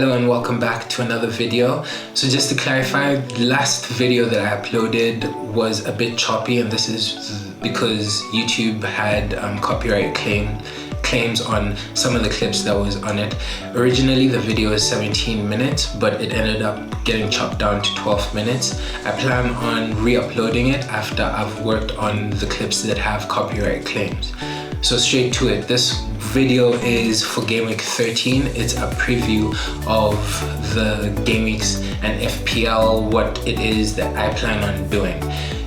Hello and welcome back to another video. So just to clarify, the last video that I uploaded was a bit choppy, and this is because YouTube had copyright claims on some of the clips that was on it. Originally the video was 17 minutes, but it ended up getting chopped down to 12 minutes. I plan on re-uploading it after I've worked on the clips that have copyright claims. So straight to it, this video is for Gameweek 13. It's a preview of the Gameweeks and FPL, what it is that I plan on doing.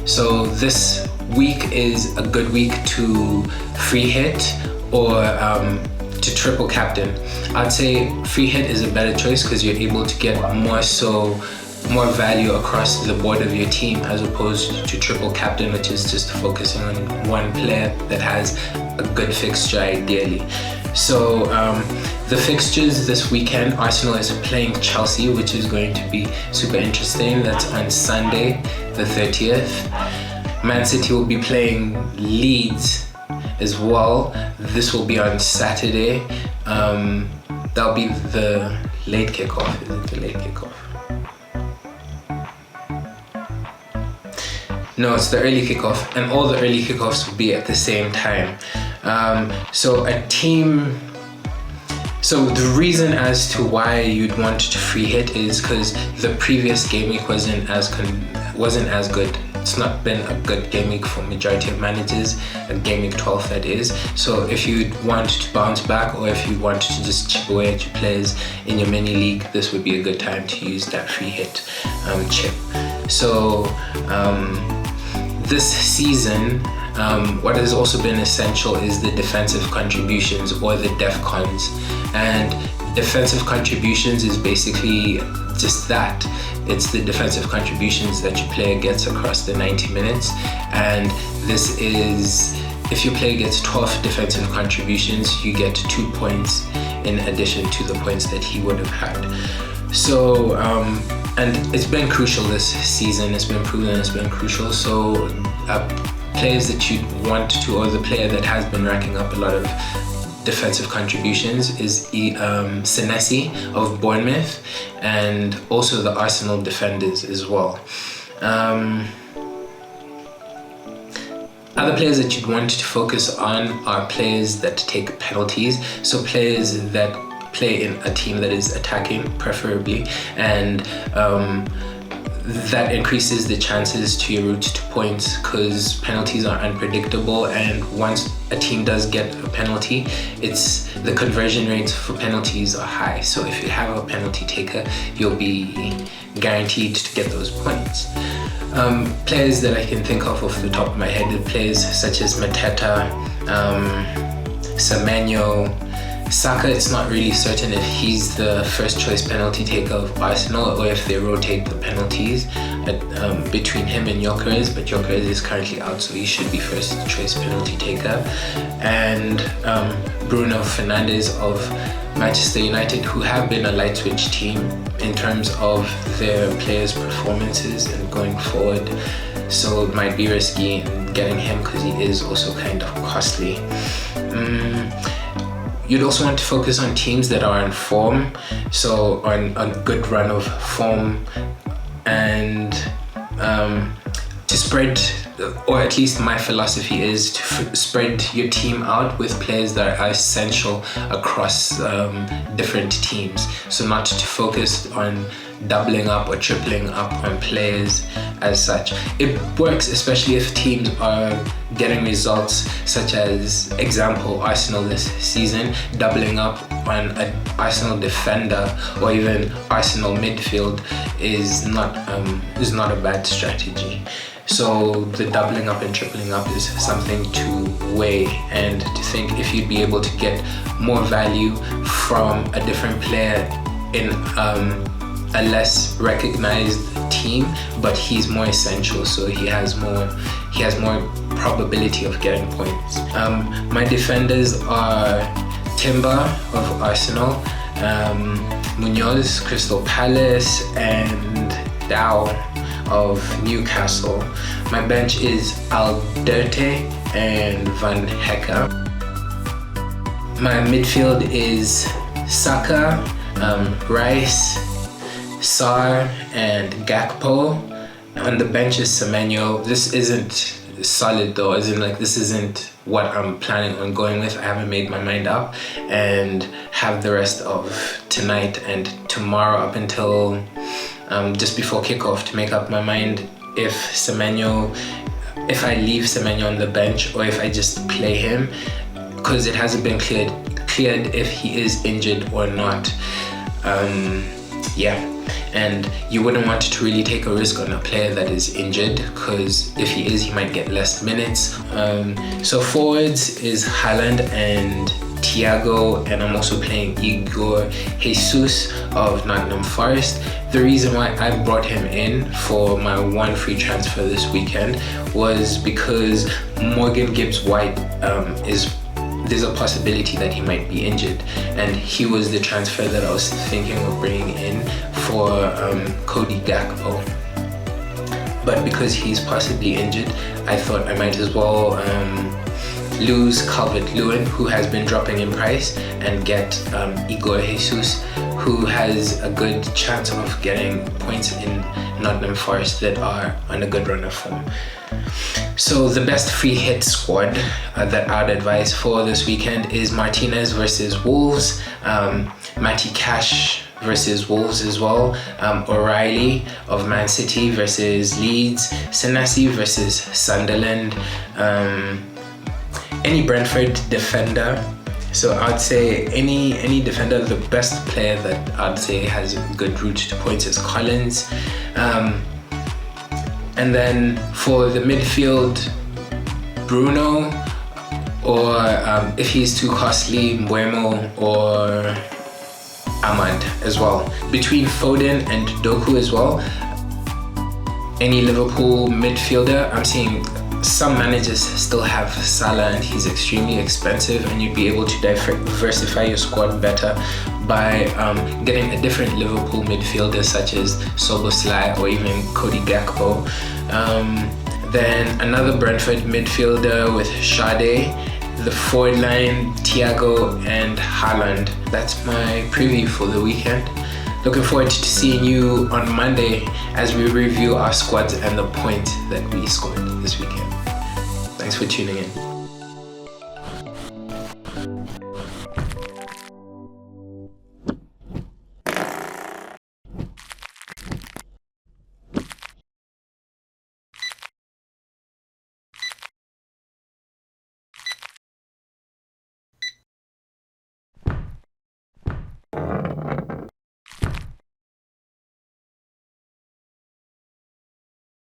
So this week is a good week to free hit or to triple captain. I'd say free hit is a better choice because you're able to get more value across the board of your team, as opposed to triple captain, which is just focusing on one player that has a good fixture ideally. So the fixtures this weekend, Arsenal is playing Chelsea, which is going to be super interesting. That's on Sunday the 30th. Man City will be playing Leeds as well. This will be on Saturday. That'll be the late kickoff. Is it the late kickoff? No, it's the early kickoff, and all the early kickoffs will be at the same time. So the reason as to why you'd want to free hit is because the previous game week wasn't as good. It's not been a good game week for majority of managers, and game week 12 that is. So if you want to bounce back, or if you want to just chip away at your players in your mini league, this would be a good time to use that free hit chip. So this season, what has also been essential is the defensive contributions, or the def cons. And defensive contributions is basically just that. It's the defensive contributions that your player gets across the 90 minutes. And this is, if your player gets 12 defensive contributions, you get 2 points in addition to the points that he would have had. So, and it's been crucial this season. It's been proven it's been crucial. So players that you want to, or the player that has been racking up a lot of defensive contributions is Messi of Bournemouth, and also the Arsenal defenders as well. Other players that you'd want to focus on are players that take penalties. So players that play in a team that is attacking preferably, and that increases the chances to your route to points, because penalties are unpredictable, and once a team does get a penalty, the conversion rates for penalties are high. So if you have a penalty taker, you'll be guaranteed to get those points. Players that I can think of off the top of my head are players such as Mateta, Semenyo, Saka. It's not really certain if he's the first choice penalty taker of Arsenal, or if they rotate the penalties between him and Gyökeres, but Gyökeres is currently out, so he should be first choice penalty taker. And Bruno Fernandes of Manchester United, who have been a light switch team in terms of their players' performances and going forward. So it might be risky getting him because he is also kind of costly. You'd also want to focus on teams that are in form, so on a good run of form, and to spread, or at least my philosophy is to spread your team out with players that are essential across different teams. So not to focus on doubling up or tripling up on players as such. It works especially if teams are getting results, such as example Arsenal this season. Doubling up on an Arsenal defender or even Arsenal midfield is not a bad strategy. So the doubling up and tripling up is something to weigh, and to think if you'd be able to get more value from a different player in a less recognized team, but he's more essential, so he has more probability of getting points. My defenders are Timber of Arsenal, Munoz, Crystal Palace, and Dow of Newcastle. My bench is Alderte and Van Hecke. My midfield is Saka, Rice, Sar, and Gakpo. On the bench is Semenyo. This isn't solid though, as in like this isn't what I'm planning on going with. I haven't made my mind up, and have the rest of tonight and tomorrow up until just before kickoff to make up my mind if I leave Semenyo on the bench or if I just play him, because it hasn't been cleared if he is injured or not. Yeah, and you wouldn't want to really take a risk on a player that is injured, because if he is, he might get less minutes. So forwards is Haaland and Thiago, and I'm also playing Igor Jesus of Nottingham Forest. The reason why I brought him in for my one free transfer this weekend was because Morgan Gibbs-White there's a possibility that he might be injured, and he was the transfer that I was thinking of bringing in for Cody Gakpo. But because he's possibly injured, I thought I might as well lose Calvert-Lewin, who has been dropping in price, and get Igor Jesus, who has a good chance of getting points in Nottingham Forest that are on a good run of form. So the best free hit squad that I'd advise for this weekend is Martinez versus Wolves, Matty Cash versus Wolves as well, O'Reilly of Man City versus Leeds, Senesi versus Sunderland, any Brentford defender. So I'd say any defender. The best player that I'd say has a good route to points is Collins. And then for the midfield, Bruno, or if he's too costly, Mbeumo or Ahmad as well. Between Foden and Doku as well, any Liverpool midfielder, I'm seeing some managers still have Salah and he's extremely expensive, and you'd be able to diversify your squad better by getting a different Liverpool midfielder such as Szoboszlai or even Cody Gakpo. Then another Brentford midfielder with Sade, the forward line Thiago and Haaland. That's my preview for the weekend. Looking forward to seeing you on Monday as we review our squads and the points that we scored this weekend. Thanks for tuning in.